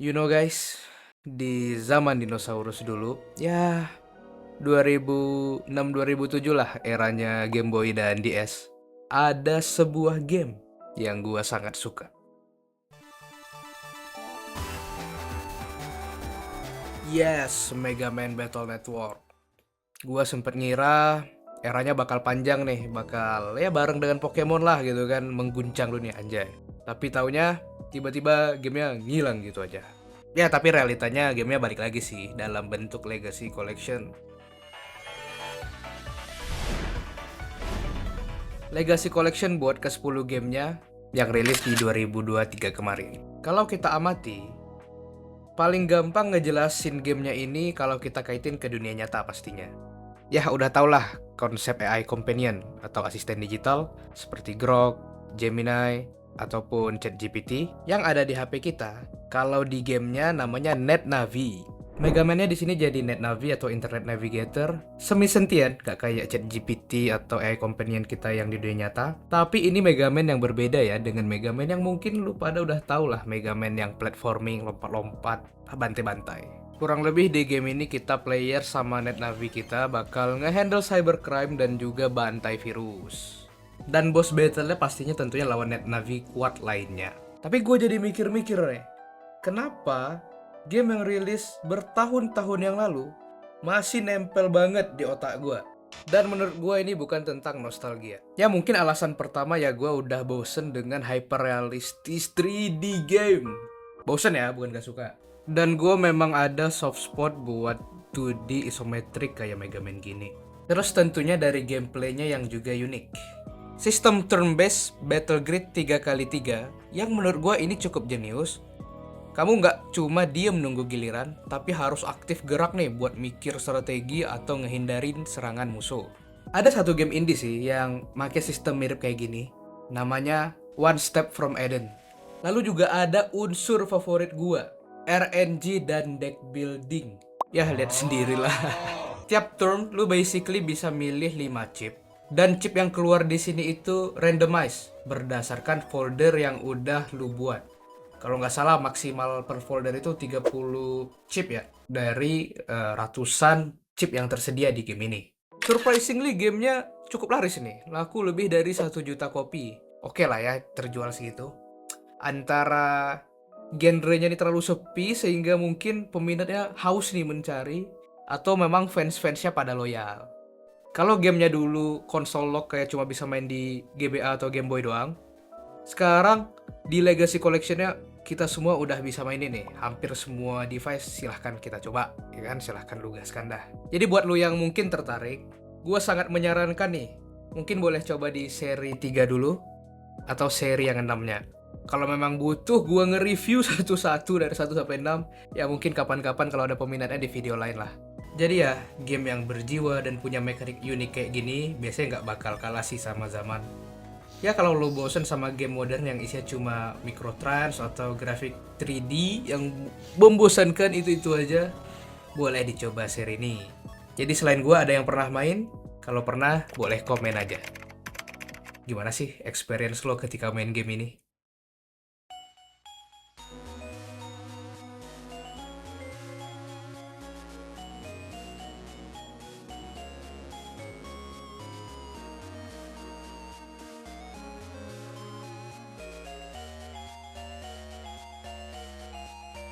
You know guys, di zaman dinosaurus dulu, ya 2006-2007 lah eranya Game Boy dan DS. Ada sebuah game yang gua sangat suka. Yes, Mega Man Battle Network. Gua sempet ngira eranya bakal panjang nih, bakal ya bareng dengan Pokemon lah gitu kan, mengguncang dunia anjay. Tapi taunya tiba-tiba gamenya ngilang gitu aja. Ya tapi realitanya gamenya balik lagi sih dalam bentuk Legacy Collection. Legacy Collection buat ke-10 gamenya yang rilis di 2023 kemarin. Kalau kita amati, paling gampang ngejelasin gamenya ini kalau kita kaitin ke dunia nyata pastinya. Ya udah tau lah konsep AI Companion atau asisten digital seperti Grok, Gemini, ataupun ChatGPT yang ada di HP kita. Kalau di gamenya namanya NetNavi. Mega Man-nya di sini jadi NetNavi atau Internet Navigator, semi sentient, gak kayak ChatGPT atau AI Companion kita yang di dunia nyata. Tapi ini Mega Man yang berbeda ya dengan Mega Man yang mungkin lu pada udah tau lah, Mega Man yang platforming, lompat-lompat, bantai-bantai. Kurang lebih di game ini kita player sama NetNavi kita bakal ngehandle cybercrime dan juga bantai virus. Dan boss battle-nya pastinya tentunya lawan NetNavi kuat lainnya. Tapi gue jadi mikir-mikir nih, kenapa game yang rilis bertahun-tahun yang lalu masih nempel banget di otak gue? Dan menurut gue ini bukan tentang nostalgia. Ya mungkin alasan pertama ya gue udah bosen dengan hyperrealistis 3D game. Bosen ya, bukan gak suka. Dan gue memang ada soft spot buat 2D isometric kayak Mega Man gini. Terus tentunya dari gameplaynya yang juga unik. Sistem turn-based battle grid 3x3 yang menurut gue ini cukup jenius. Kamu nggak cuma diem nunggu giliran, tapi harus aktif gerak nih buat mikir strategi atau ngehindarin serangan musuh. Ada satu game indie sih yang pakai sistem mirip kayak gini, namanya One Step from Eden. Lalu juga ada unsur favorit gua, RNG dan deck building. Ya lihat sendirilah. Tiap turn lu basically bisa milih 5 chip. Dan chip yang keluar di sini itu randomize berdasarkan folder yang udah lu buat. Kalau nggak salah maksimal per folder itu 30 chip ya, dari ratusan chip yang tersedia di game ini. Surprisingly gamenya cukup laris nih, laku lebih dari 1 juta kopi. Oke lah ya, terjual segitu. Antara genrenya ini terlalu sepi sehingga mungkin peminatnya haus nih mencari, atau memang fans-fansnya pada loyal. Kalau gamenya dulu konsol lock kayak cuma bisa main di GBA atau Game Boy doang, sekarang di Legacy Collection-nya kita semua udah bisa mainin nih. Hampir semua device silahkan kita coba, ya kan? Silahkan lu gaskan dah. Jadi buat lu yang mungkin tertarik, gue sangat menyarankan nih, mungkin boleh coba di seri 3 dulu, atau seri yang 6-nya. Kalau memang butuh gue nge-review satu-satu dari 1 sampai 6, ya mungkin kapan-kapan kalau ada peminatnya di video lain lah. Jadi ya, game yang berjiwa dan punya mekanik unik kayak gini biasanya nggak bakal kalah sih sama zaman. Ya kalau lo bosen sama game modern yang isinya cuma microtrans atau grafik 3D yang membosankan itu-itu aja, boleh dicoba seri ini. Jadi selain gua ada yang pernah main? Kalau pernah, boleh komen aja. Gimana sih experience lo ketika main game ini?